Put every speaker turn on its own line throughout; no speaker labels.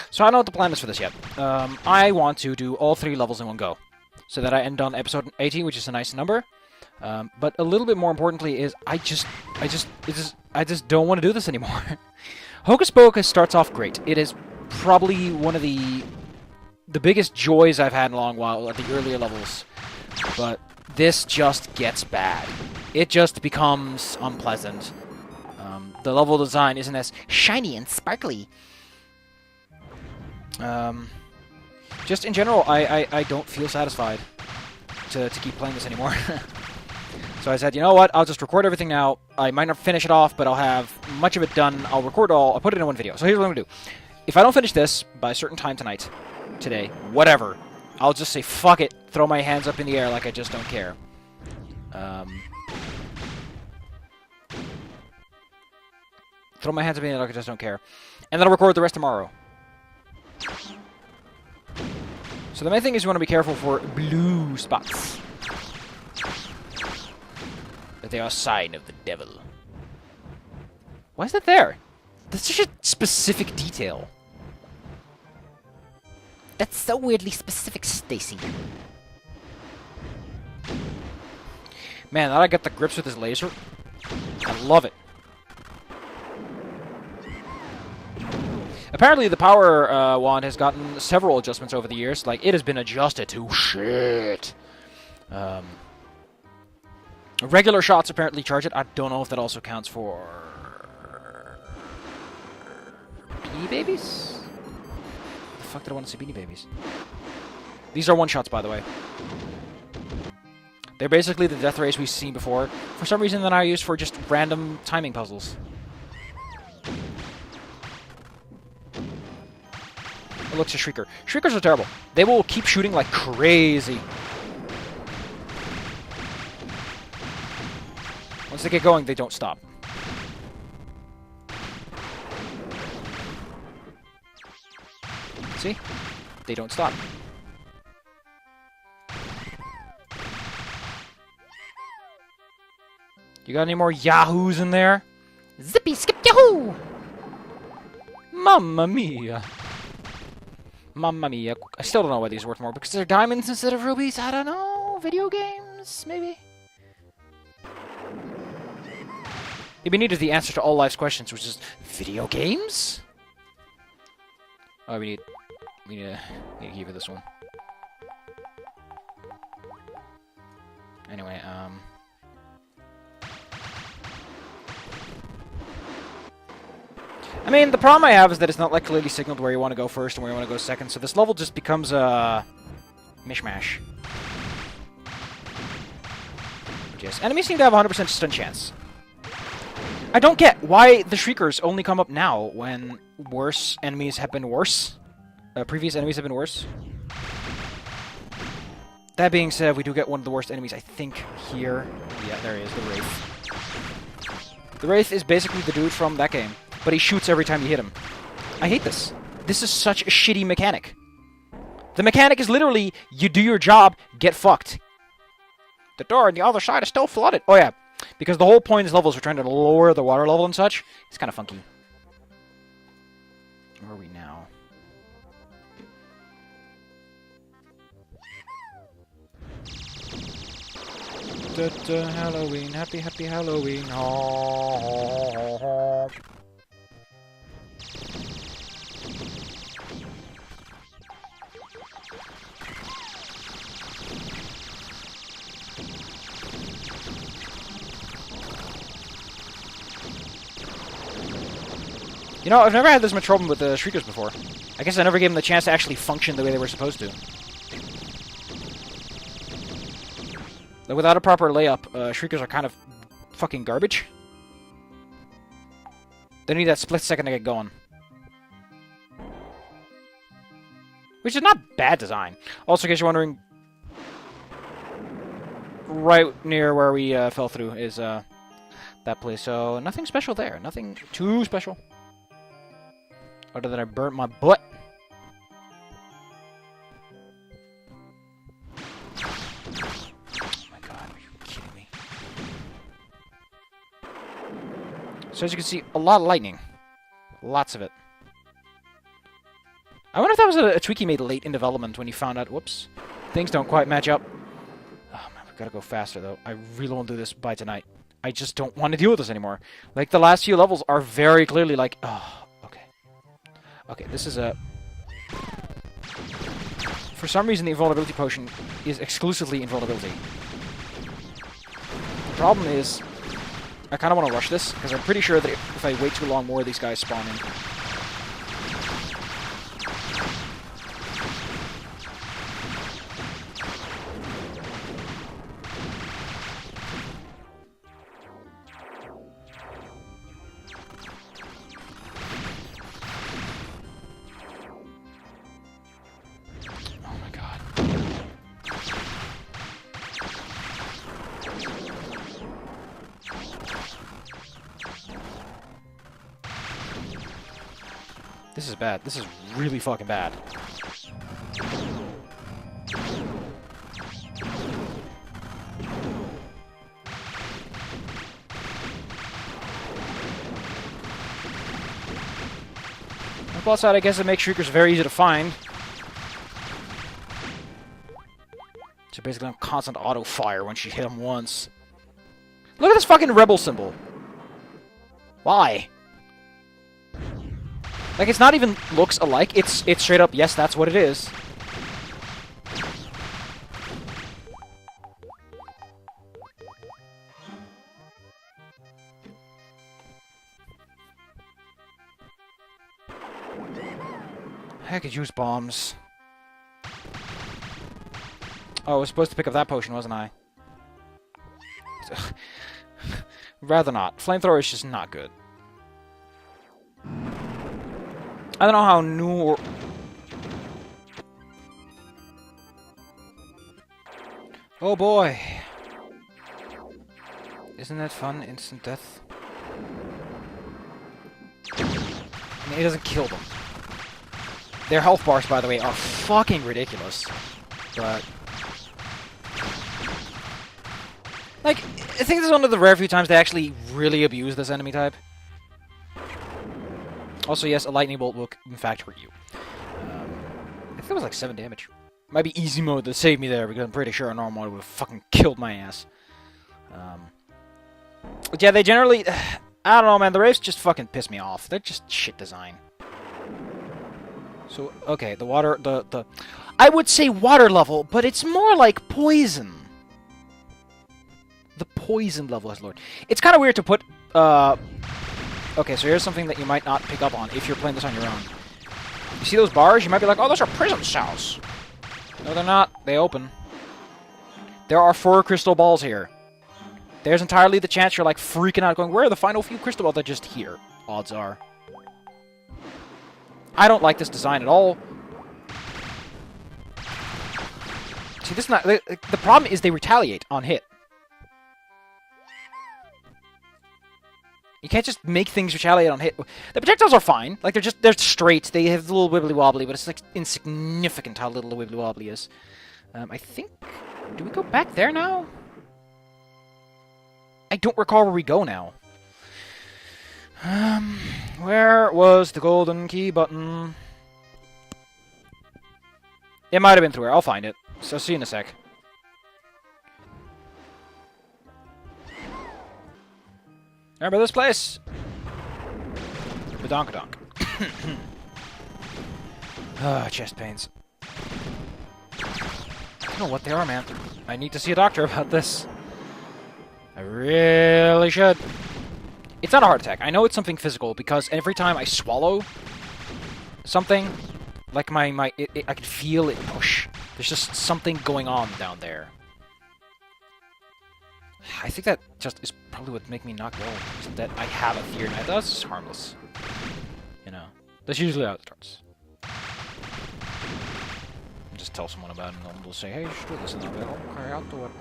So I don't know what the plan is for this yet. I want to do all 3 levels in one go, so that I end on episode 80, which is a nice number. But a little bit more importantly is I just don't want to do this anymore. Hocus Pocus starts off great. It is probably one of the biggest joys I've had in a long while at the earlier levels. But this just gets bad. It just becomes unpleasant. The level design isn't as shiny and sparkly. Just in general, I don't feel satisfied to keep playing this anymore. So I said, you know what, I'll just record everything now. I might not finish it off, but I'll have much of it done. I'll record all, I'll put it in one video. So here's what I'm going to do. If I don't finish this by a certain time tonight, today, whatever, I'll just say, fuck it, throw my hands up in the air like I just don't care. Throw my hands up in the air like I just don't care. And then I'll record the rest tomorrow. So the main thing is you want to be careful for blue spots. That they are a sign of the devil. Why is that there? That's such a specific detail. That's so weirdly specific, Stacy. Man, now I got the grips with his laser. I love it. Apparently, the power wand has gotten several adjustments over the years. Like, it has been adjusted to shit. Regular shots apparently charge it. I don't know if that also counts for Beanie Babies? The fuck did I want to say Beanie Babies? These are one-shots, by the way. They're basically the death rays we've seen before. For some reason, they're now used for just random timing puzzles. It looks a Shrieker. Shriekers are terrible. They will keep shooting like crazy. Once they get going, they don't stop. See? They don't stop. You got any more yahoos in there? Zippy skip yahoo! Mamma mia. Mamma mia. I still don't know why these are worth more, because they're diamonds instead of rubies? I don't know. Video games? Maybe? It'd be needed the answer to all life's questions, which is video games? Oh, we need to give it this one. Anyway, I mean, the problem I have is that it's not like clearly signaled where you want to go first and where you want to go second, so this level just becomes a mishmash. Yes, enemies seem to have a 100% stun chance. I don't get why the Shriekers only come up now when worse enemies have been worse. Previous enemies have been worse. That being said, we do get one of the worst enemies, I think, here. Yeah, there he is, the Wraith. The Wraith is basically the dude from that game, but he shoots every time you hit him. I hate this. This is such a shitty mechanic. The mechanic is literally, you do your job, get fucked. The door on the other side is still flooded. Oh yeah, because the whole point of this level is we're trying to lower the water level and such. It's kind of funky. Where are we now? Halloween, happy, happy Halloween. You know, I've never had this much trouble with the Shriekers before. I guess I never gave them the chance to actually function the way they were supposed to. Like, without a proper layup, Shriekers are kind of fucking garbage. They need that split second to get going. Which is not bad design. Also, in case you're wondering, right near where we fell through is that place. So, nothing special there. Nothing too special. Other than I burnt my butt. Oh my god, are you kidding me? So as you can see, a lot of lightning. Lots of it. I wonder if that was a tweak he made late in development when he found out, whoops, things don't quite match up. Oh man, we gotta go faster though. I really won't do this by tonight. I just don't want to deal with this anymore. Like, the last few levels are very clearly like, oh, okay. Okay, this is a... For some reason, the invulnerability potion is exclusively invulnerability. The problem is, I kind of want to rush this, because I'm pretty sure that if I wait too long, more of these guys spawn in. This is bad. This is really fucking bad. On the plus side, I guess it makes Shriekers very easy to find. So basically on constant auto-fire when she hit him once. Look at this fucking rebel symbol. Why? Like, it's not even looks alike. It's straight up, yes, that's what it is. I could use bombs. Oh, I was supposed to pick up that potion, wasn't I? Rather not. Flamethrower is just not good. I don't know how new or... Oh boy. Isn't that fun? Instant death. I mean, it doesn't kill them. Their health bars, by the way, are fucking ridiculous. But... like, I think this is one of the rare few times they actually really abuse this enemy type. Also, yes, a lightning bolt will, in fact, hurt you. I think it was like 7 damage. Might be easy mode that saved me there, because I'm pretty sure a normal mode would have fucking killed my ass. But yeah, they generally... I don't know, man. The Wraiths just fucking piss me off. They're just shit design. So, okay, the water... the I would say water level, but it's more like poison. The poison level has lowered. It's kind of weird to put... Okay, so here's something that you might not pick up on if you're playing this on your own. You see those bars? You might be like, oh, those are prison cells. No, they're not. They open. There are 4 crystal balls here. There's entirely the chance you're, like, freaking out going, where are the final few crystal balls? They're just here. Odds are. I don't like this design at all. See, this is not... The problem is they retaliate on hit. You can't just make things retaliate on hit. The projectiles are fine. Like, they're straight. They have a little wibbly-wobbly, but it's, like, insignificant how little the wibbly-wobbly is. I think... Do we go back there now? I don't recall where we go now. Where was the golden key button? It might have been through here. I'll find it. So, see you in a sec. Remember this place? Badonkadonk. Ah, chest pains. I don't know what they are, man. I need to see a doctor about this. I really should. It's not a heart attack. I know it's something physical because every time I swallow something, like I can feel it push. There's just something going on down there. I think that just is probably what make me not go. Is that I have a fear. Now that's just harmless. You know, that's usually how it starts. Just tell someone about it, and they'll say, "Hey, you should do this," and I'll be like, "Okay, I'll do it."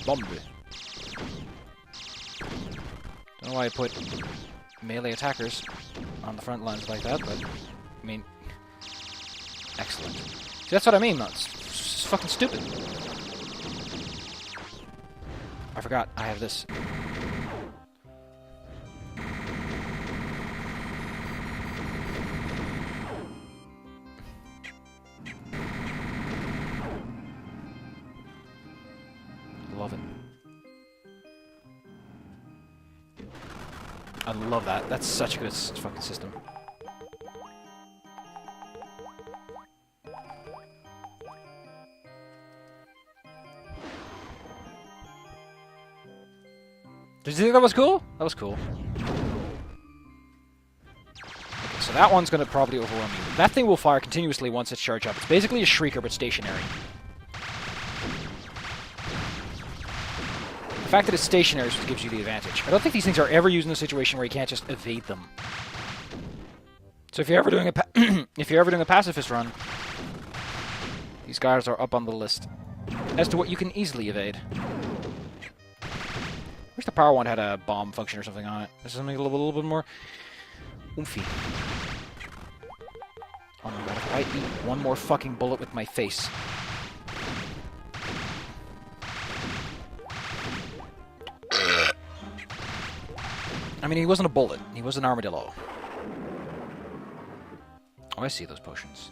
Bombe. Don't know why I put melee attackers on the front lines like that, but I mean, excellent. See, that's what I mean, man. It's fucking stupid. I forgot I have this. love it. I love that. That's such a good fucking system. Did you think that was cool? That was cool. Okay, so that one's going to probably overwhelm you. That thing will fire continuously once it's charged up. It's basically a shrieker, but stationary. The fact that it's stationary is what gives you the advantage. I don't think these things are ever used in a situation where you can't just evade them. So if you're ever doing a pacifist run, these guys are up on the list as to what you can easily evade. I wish the power one had a bomb function or something on it. This is something a little bit more oomphy. Oh my god, if I eat one more fucking bullet with my face. I mean, he wasn't a bullet. He was an armadillo. Oh, I see those potions.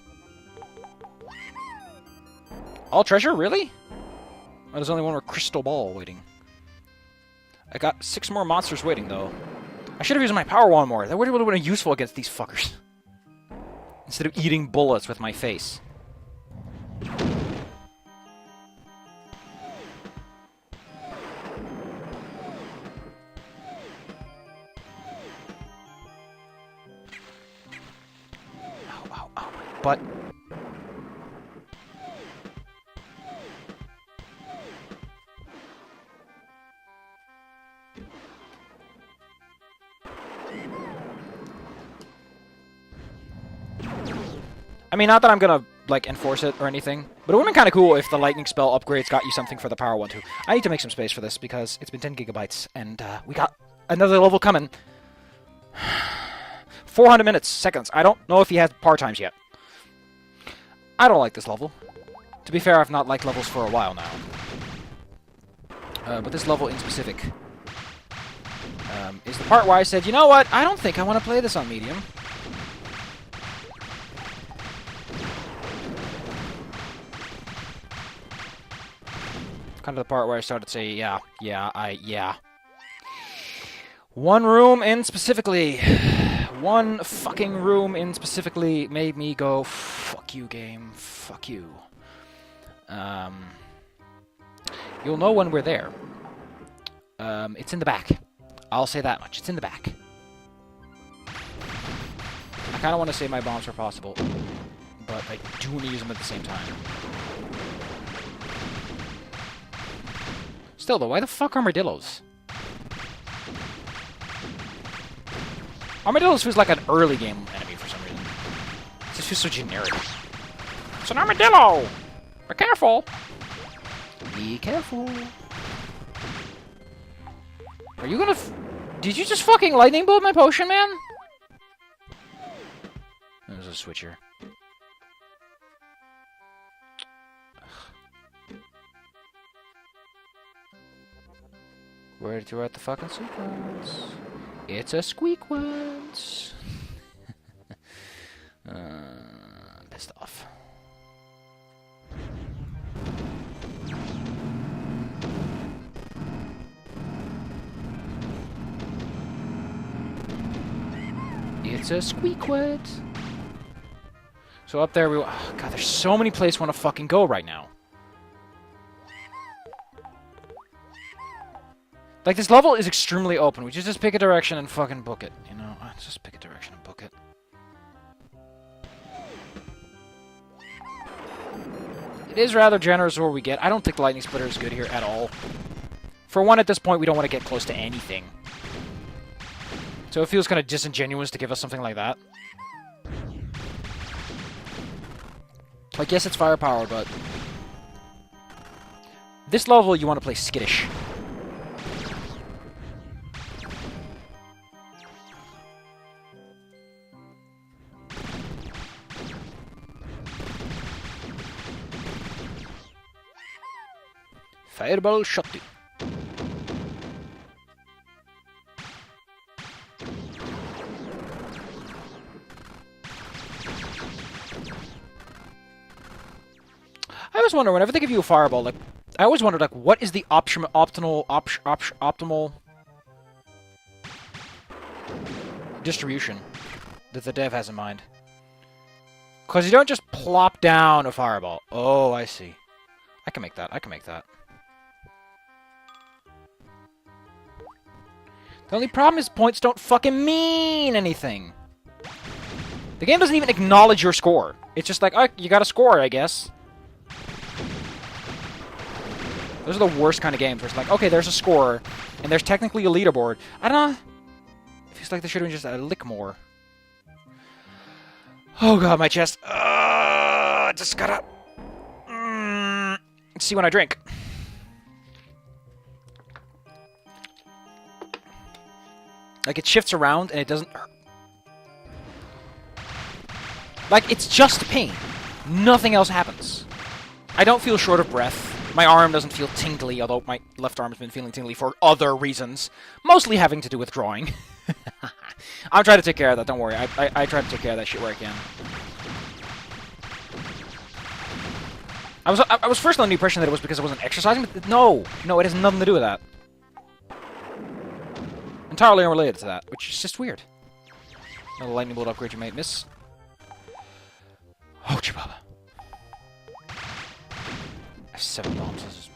All treasure? Really? Oh, there's only one more crystal ball waiting. I got 6 more monsters waiting, though. I should have used my power wand more. That would have been useful against these fuckers. Instead of eating bullets with my face. Ow, ow, ow, my butt. I mean, not that I'm gonna, like, enforce it or anything, but it would have been kind of cool if the lightning spell upgrades got you something for the power one, too. I need to make some space for this, because it's been 10 gigabytes, and we got another level coming. 400 minutes, seconds. I don't know if he has part times yet. I don't like this level. To be fair, I've not liked levels for a while now. But this level in specific is the part where I said, you know what, I don't think I want to play this on medium. Kind of the part where I started to say, yeah. One room in specifically, one fucking room in specifically made me go, fuck you, game, fuck you. You'll know when we're there. It's in the back. I'll say that much. It's in the back. I kind of want to save my bombs where possible, but I do want to use them at the same time. Still, though, why the fuck armadillos? Armadillos feels like an early game enemy for some reason. It just feels so generic. It's an armadillo! Be careful! Be careful. Are you gonna did you just fucking lightning bolt my potion, man? There's a switcher. Where did you write the fucking sequence? It's a squeakwance. Pissed off. It's a squeakwance. So up there we... Oh, God, there's so many places I want to fucking go right now. Like, this level is extremely open. We just pick a direction and fucking book it, you know? Just pick a direction and book it. It is rather generous where we get. I don't think the Lightning Splitter is good here at all. For one, at this point, we don't want to get close to anything. So it feels kind of disingenuous to give us something like that. Like, yes, it's firepower, but... This level, you want to play skittish. Fireball shot you. I always wonder, whenever they give you a fireball, like, I always wondered, like, what is the optimal distribution that the dev has in mind? Because you don't just plop down a fireball. Oh, I see. I can make that. I can make that. The only problem is points don't fucking mean anything. The game doesn't even acknowledge your score. It's just like, oh, you got a score, I guess. Those are the worst kind of games where it's like, okay, there's a score, and there's technically a leaderboard. I don't know. It feels like they should have been just a lick more. Oh god, my chest. Just gotta... see when I drink. Like, it shifts around, and it doesn't hurt. Like, it's just pain. Nothing else happens. I don't feel short of breath. My arm doesn't feel tingly, although my left arm has been feeling tingly for other reasons. Mostly having to do with drawing. I'm trying to take care of that, don't worry. I try to take care of that shit where I can. I was first under the impression that it was because I wasn't exercising, but no! No, it has nothing to do with that. Entirely unrelated to that, which is just weird. Another lightning bolt upgrade you might miss. Oh, Chibaba. I have 7 bombs. Let's just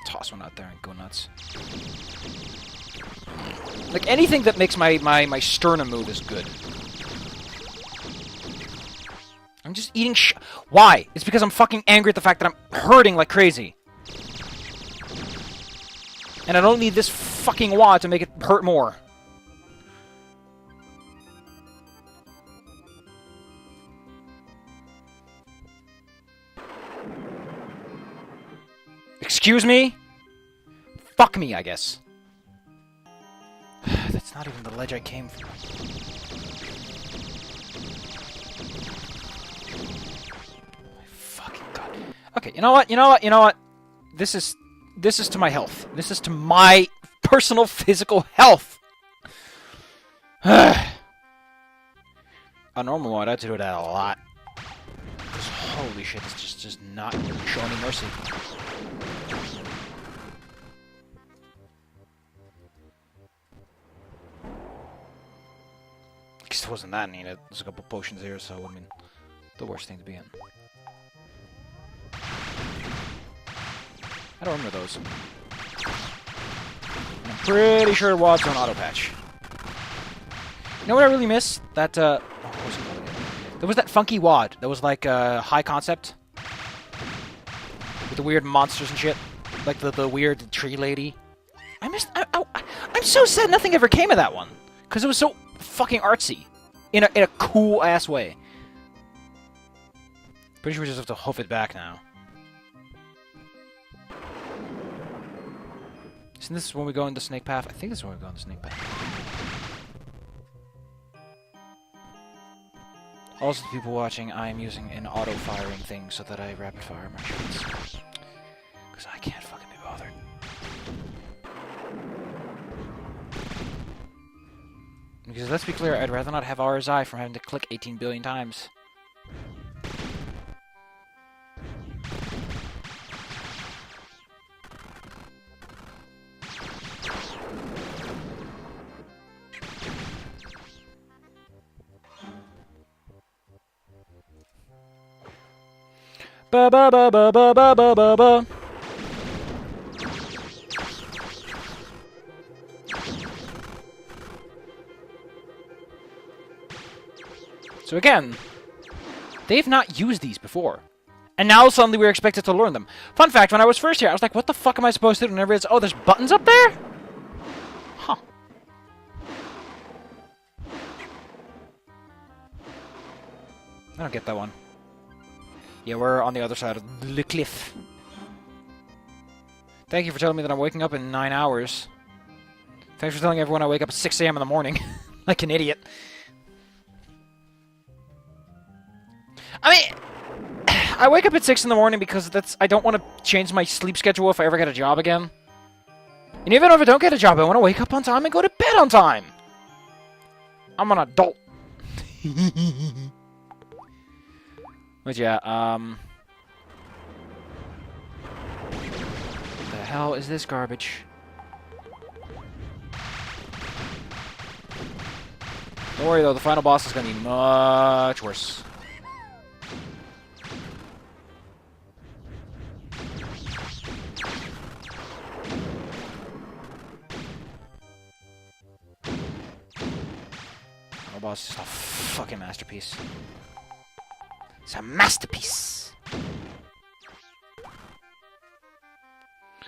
toss one out there and go nuts. Like, anything that makes my sternum move is good. I'm just eating Why? It's because I'm fucking angry at the fact that I'm hurting like crazy. And I don't need this fucking wad to make it hurt more. Excuse me? Fuck me, I guess. That's not even the ledge I came from. My fucking god. Okay, you know what? This is to my health. This is to my personal physical health. On normal mode, I had to do that a lot. Because holy shit, it's just not showing me mercy. It wasn't that needed. There's a couple potions here, so I mean, the worst thing to be in. I don't remember those. And I'm pretty sure WAD's on auto patch. You know what I really miss? That what was it called again? There was that funky WAD that was like high concept with the weird monsters and shit, like the weird tree lady. I'm so sad nothing ever came of that one because it was so fucking artsy in a cool ass way. Pretty sure we just have to hoof it back now. Isn't this when we go into Snake Path? I think this is when we go into Snake Path. Also, the people watching, I am using an auto-firing thing so that I rapid-fire my shots. Because I can't fucking be bothered. Because let's be clear, I'd rather not have RSI from having to click 18 billion times. Ba ba ba ba ba ba ba ba ba. So again, they've not used these before. And now suddenly we're expected to learn them. Fun fact, when I was first here, I was like, what the fuck am I supposed to do? And everybody's, oh, there's buttons up there? Huh. I don't get that one. Yeah, we're on the other side of the cliff. Thank you for telling me that I'm waking up in 9 hours. Thanks for telling everyone I wake up at 6 AM in the morning. Like an idiot. I mean, I wake up at 6 in the morning because I don't want to change my sleep schedule if I ever get a job again. And even if I don't get a job, I want to wake up on time and go to bed on time. I'm an adult. But yeah, the hell is this garbage? Don't worry though, the final boss is gonna be much worse. Final boss is a fucking masterpiece. It's a masterpiece!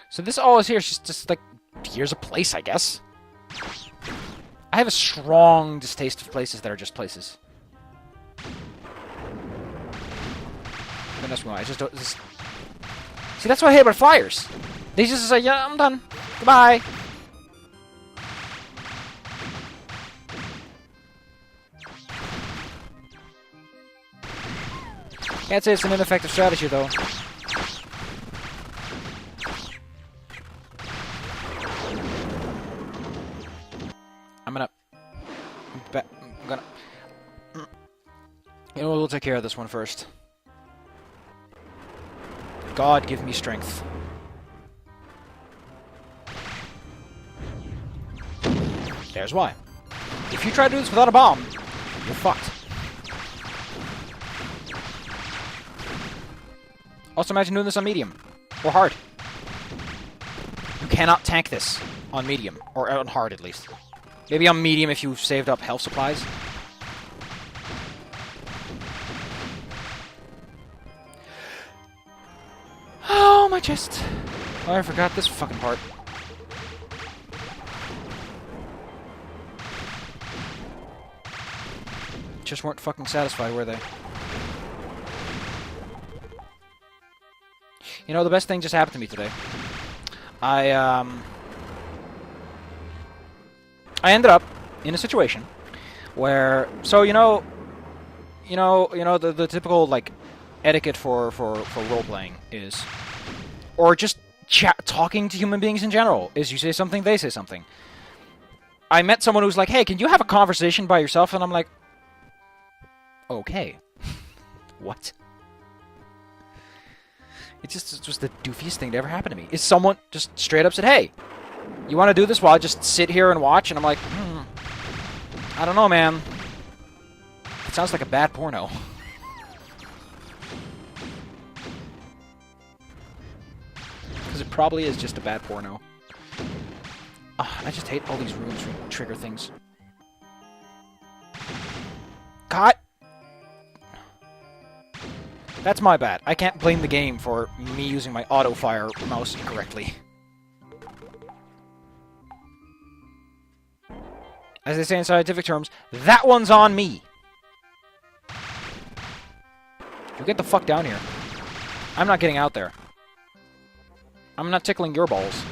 So this all is here, it's just like, here's a place, I guess. I have a strong distaste of places that are just places. And that's why I just don't... See, that's what I hate about flyers. They just say, yeah, I'm done. Goodbye. Can't say it's an ineffective strategy, though. I'm gonna... You know what, we'll take care of this one first. God, give me strength. There's why. If you try to do this without a bomb, you're fucked. Also, imagine doing this on medium. Or hard. You cannot tank this on medium. Or on hard, at least. Maybe on medium if you've saved up health supplies. Oh, my chest. Oh, I forgot this fucking part. Just weren't fucking satisfied, were they? You know, the best thing just happened to me today. I ended up in a situation where, so you know the typical like etiquette for role playing is, or just talking to human beings in general is you say something, they say something. I met someone who was like, "Hey, can you have a conversation by yourself?" And I'm like, "Okay, what?" It was the doofiest thing to ever happen to me. Is someone just straight up said, "Hey, you want to do this while I just sit here and watch?" And I'm like, I don't know, man. It sounds like a bad porno. Because it probably is just a bad porno. I just hate all these rooms trigger things. God! That's my bad. I can't blame the game for me using my auto-fire mouse incorrectly. As they say in scientific terms, that one's on me. You get the fuck down here. I'm not getting out there. I'm not tickling your balls.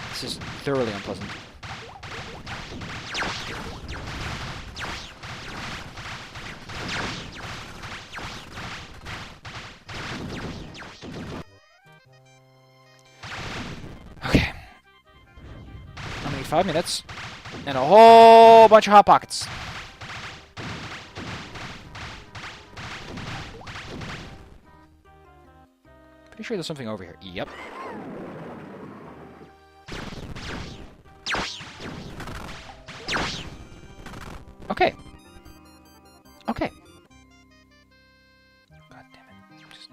This is thoroughly unpleasant. Okay. I'm gonna need 5 minutes. And a whole bunch of Hot Pockets. Pretty sure there's something over here. Yep. Okay. Okay. God damn it. Just...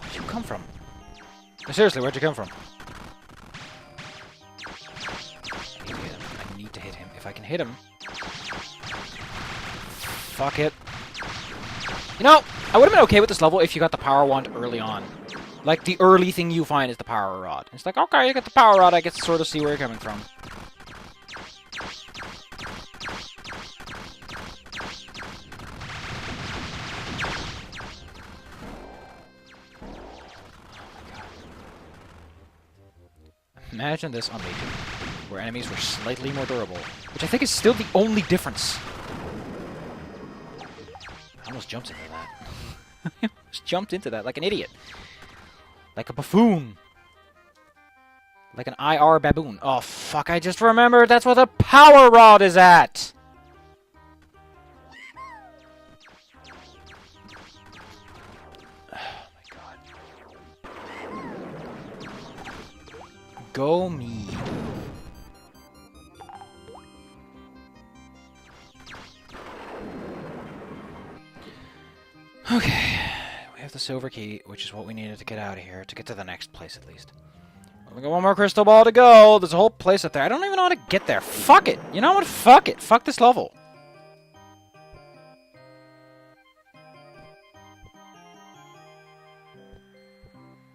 Where'd you come from? No, seriously, where'd you come from? I need to hit him. If I can hit him... Fuck it. You know, I would have been okay with this level if you got the power wand early on. Like, the early thing you find is the power rod. It's like, okay, you get the power rod, I get to sort of see where you're coming from. Imagine this on Legion, where enemies were slightly more durable, which I think is still the only difference. I almost jumped into that. I almost jumped into that like an idiot. Like a buffoon. Like an IR baboon. Oh, fuck, I just remembered that's where the power rod is at! Oh my god. Go me. Okay. We have the silver key, which is what we needed to get out of here, to get to the next place at least. We got one more crystal ball to go. There's a whole place up there. I don't even know how to get there. Fuck it. You know what? Fuck it. Fuck this level.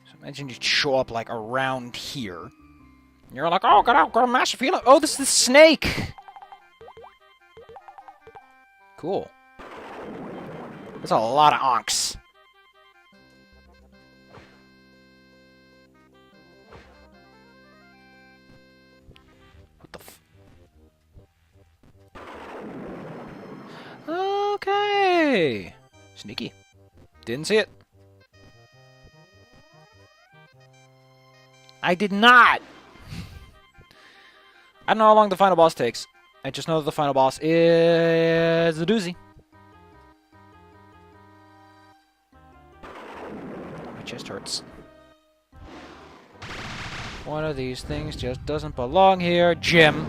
So imagine you show up like around here. And you're like, oh, got a massive feeling. Oh, this is the snake. Cool. That's a lot of onks. Okay. Sneaky. Didn't see it. I did not! I don't know how long the final boss takes. I just know that the final boss is a doozy. My chest hurts. One of these things just doesn't belong here, Jim.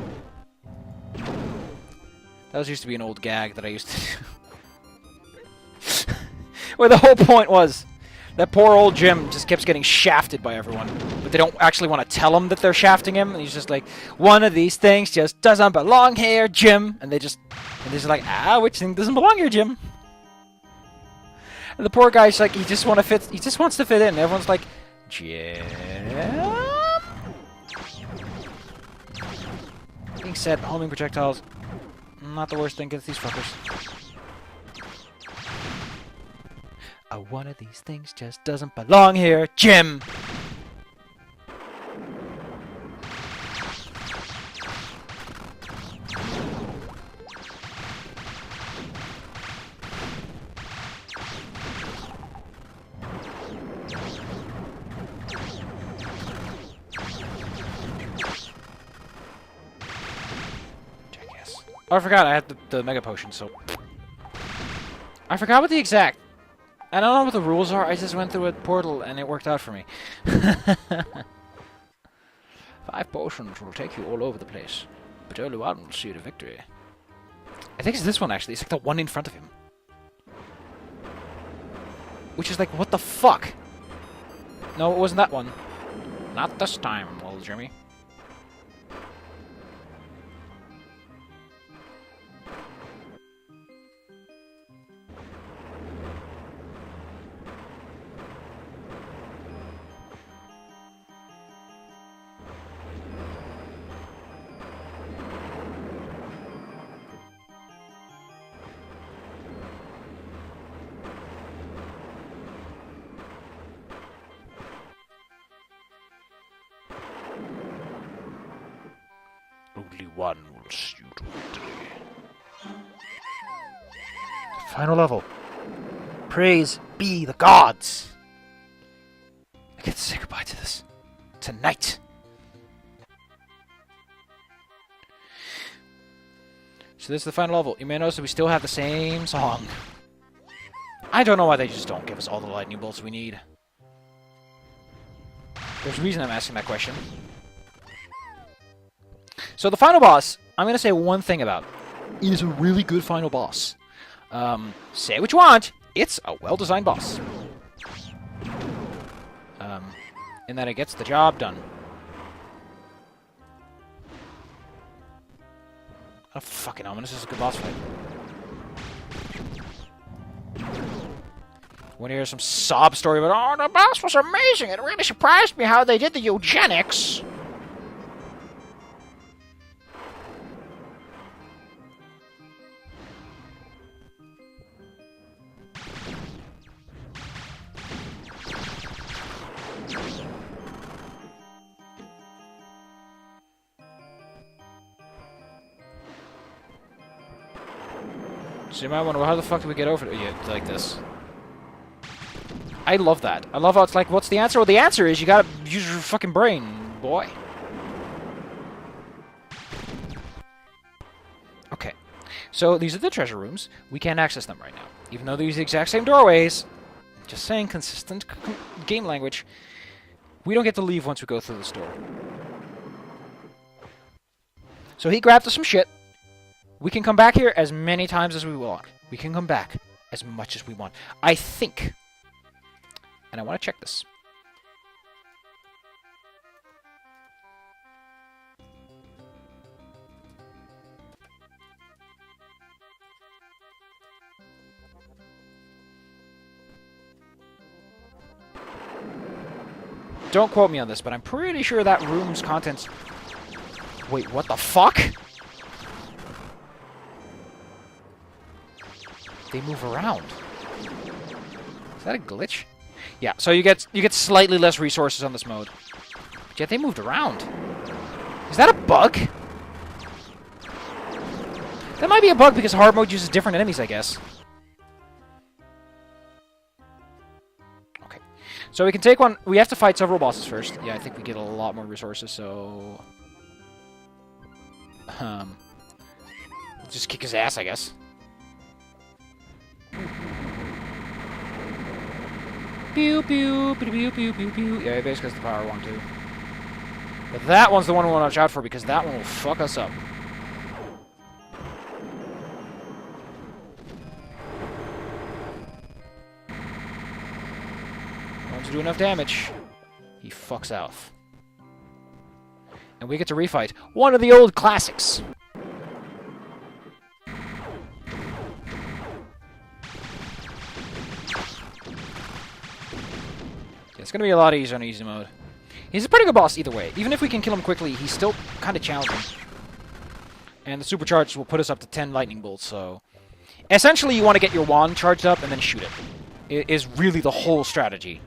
That used to be an old gag that I used to do. Where the whole point was that poor old Jim just keeps getting shafted by everyone. But they don't actually want to tell him that they're shafting him. And he's just like, one of these things just doesn't belong here, Jim. And they're just like, which thing doesn't belong here, Jim? And the poor guy's like, he just wants to fit in. And everyone's like, Jim? Being said, homing projectiles, not the worst thing against these fuckers. One of these things just doesn't belong here, Jim! Jackass. Oh, I forgot I had the Mega Potion, so... I forgot what the exact... I don't know what the rules are, I just went through a portal and it worked out for me. 5 potions will take you all over the place, but only one will see the victory. I think it's this one actually, it's like the one in front of him. Which is like, what the fuck? No, it wasn't that one. Not this time, little Jimmy. Only one will see you to victory. Final level. Praise be the gods! I get to say goodbye to this. Tonight! So this is the final level. You may notice that we still have the same song. I don't know why they just don't give us all the lightning bolts we need. There's a reason I'm asking that question. So the final boss, I'm going to say one thing about. It is a really good final boss. Say what you want, it's a well-designed boss. In that it gets the job done. Oh, fucking ominous, this is a good boss fight. Want to hear some sob story about, oh, the boss was amazing, it really surprised me how they did the eugenics. So you might wonder, well, how the fuck do we get over to like this? I love that. I love how it's like, what's the answer? Well, the answer is you gotta use your fucking brain, boy. So these are the treasure rooms. We can't access them right now, even though they use the exact same doorways. Just saying, consistent game language. We don't get to leave once we go through this door. So he grabbed us some shit. We can come back here as many times as we want. We can come back as much as we want. I think. And I want to check this. Don't quote me on this, but I'm pretty sure that room's contents... Wait, what the fuck? They move around. Is that a glitch? Yeah, so you get slightly less resources on this mode. But yet they moved around. Is that a bug? That might be a bug because hard mode uses different enemies, I guess. So we can take one... We have to fight several bosses first. Yeah, I think we get a lot more resources, so... Just kick his ass, I guess. Pew, pew, pew, pew, pew, pew, pew. Yeah, he basically has the power one, too. But that one's the one we want to watch out for, because that one will fuck us up. Do enough damage, he fucks off. And we get to refight one of the old classics. Yeah, it's gonna be a lot easier on easy mode. He's a pretty good boss either way. Even if we can kill him quickly, he's still kind of challenging. And the supercharge will put us up to 10 lightning bolts, so... Essentially, you want to get your wand charged up and then shoot it. It is really the whole strategy.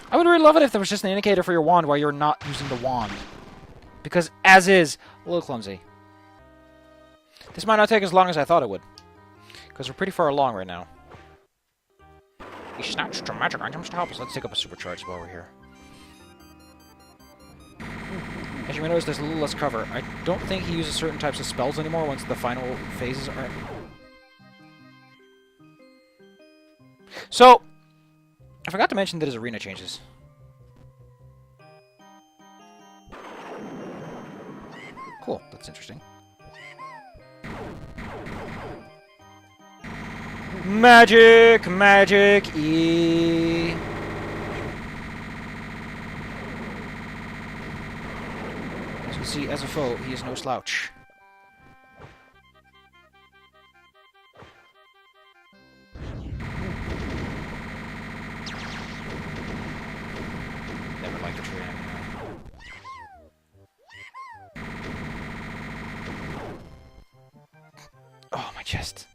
I would really love it if there was just an indicator for your wand while you're not using the wand. Because, as is, a little clumsy. This might not take as long as I thought it would. Because we're pretty far along right now. He snatched some magic items to help us. Let's take up a supercharge while we're here. As you may notice, there's a little less cover. I don't think he uses certain types of spells anymore once the final phases are... So, I forgot to mention that his arena changes. Cool, that's interesting. Magic! Magic! E. As you can see, as a foe, he is no slouch. Never liked the tree animal. Oh, my chest.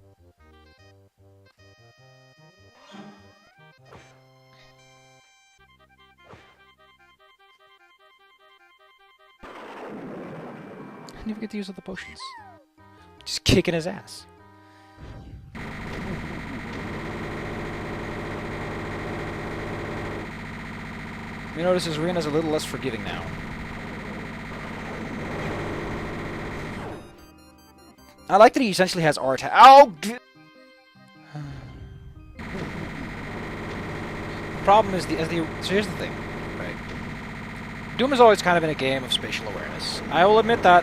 I never get to use all the potions. Just kicking his ass. You notice his arena's a little less forgiving now. I like that he essentially has art. Ow! The problem is so here's the thing, right? Doom is always kind of in a game of spatial awareness. I will admit that.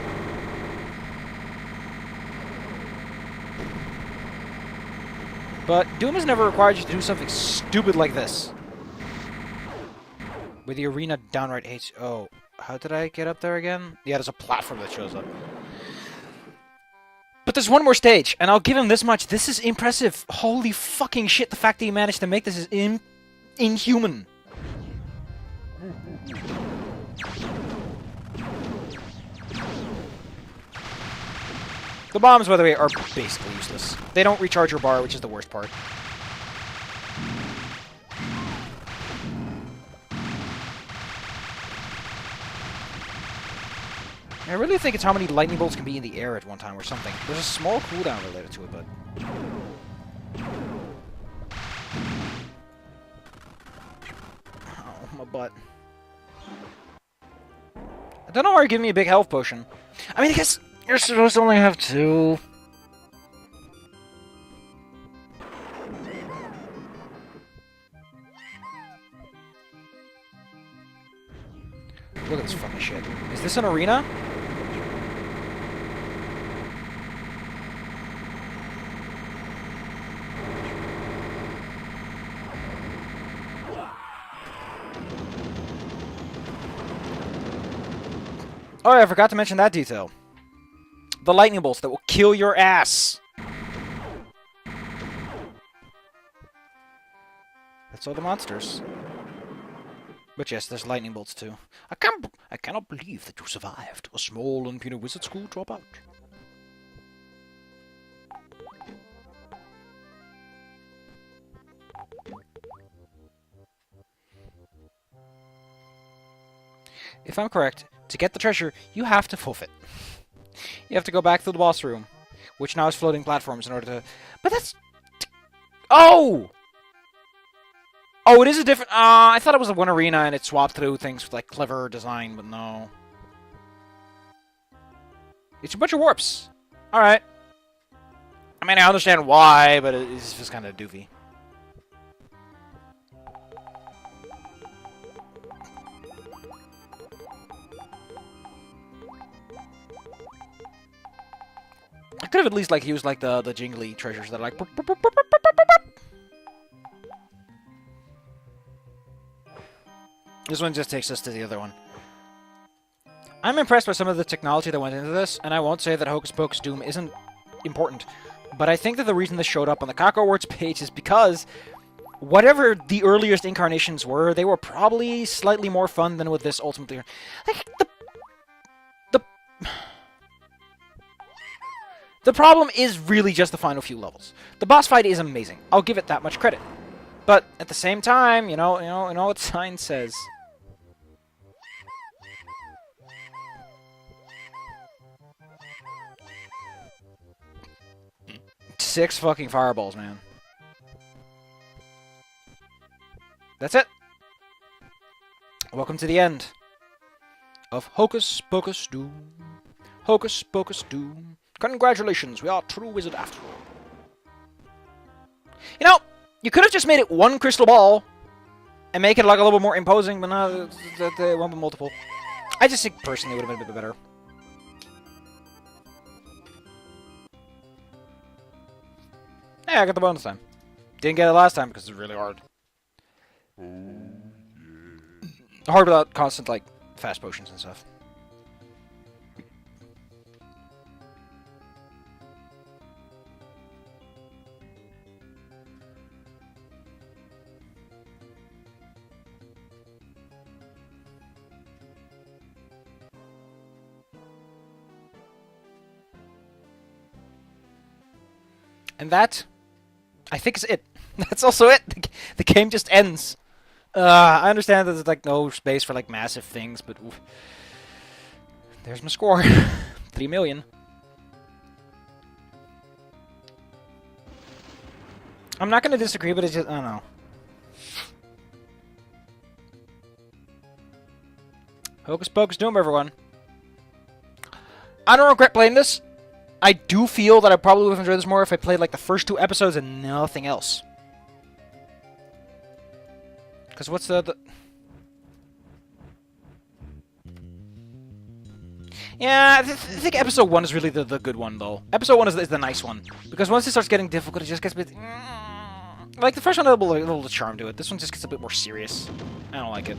But Doom has never required you to do something stupid like this. Where the arena downright hates... Oh, how did I get up there again? Yeah, there's a platform that shows up. But there's one more stage, and I'll give him this much. This is impressive. Holy fucking shit, the fact that he managed to make this is inhuman. The bombs, by the way, are basically useless. They don't recharge your bar, which is the worst part. I really think it's how many lightning bolts can be in the air at one time or something. There's a small cooldown related to it, but... Oh, my butt. I don't know why you're giving me a big health potion. I mean, I guess you're supposed to only have 2. Look at this fucking shit. Is this an arena? Oh, yeah, I forgot to mention that detail. The lightning bolts that will kill your ass. That's all the monsters. But yes, there's lightning bolts too. I cannot believe that you survived a small and puny wizard school dropout. If I'm correct, to get the treasure, you have to forfeit. You have to go back to the boss room, which now has floating platforms in order to... But that's... Oh! Oh, it is a different... I thought it was a one arena and it swapped through things with, like, clever design, but no. It's a bunch of warps. Alright. I mean, I understand why, but it's just kind of doofy. I could have at least, like, used, like, the jingly treasures that are, like... This one just takes us to the other one. I'm impressed by some of the technology that went into this, and I won't say that Hocus Pocus Doom isn't important, but I think that the reason this showed up on the Cacowards page is because whatever the earliest incarnations were, they were probably slightly more fun than with this ultimately. Like, the problem is really just the final few levels. The boss fight is amazing. I'll give it that much credit. But at the same time, you know what sign says. Six fucking fireballs, man. That's it. Welcome to the end of Hocus Pocus Doom. Hocus Pocus Doom. Congratulations, we are a true wizard after all. You know, you could have just made it one crystal ball and make it like a little bit more imposing, but no, it won't be multiple. I just think personally it would have been a bit better. Yeah, I got the bonus time. Didn't get it last time because it's really hard. Hard without constant, like, fast potions and stuff. And that, I think, is it. That's also it. The game just ends. I understand that there's, like, no space for, like, massive things, but... Oof. There's my score. 3 million. I'm not going to disagree, but it's just... I don't know. Hocus Pocus Doom, everyone. I don't regret playing this. I do feel that I probably would have enjoyed this more if I played, like, the first 2 episodes and nothing else. Because what's the... Yeah, I think episode 1 is really the good one, though. Episode 1 is the nice one. Because once it starts getting difficult, it just gets a bit... Like, the first one had a little charm to it. This one just gets a bit more serious. I don't like it.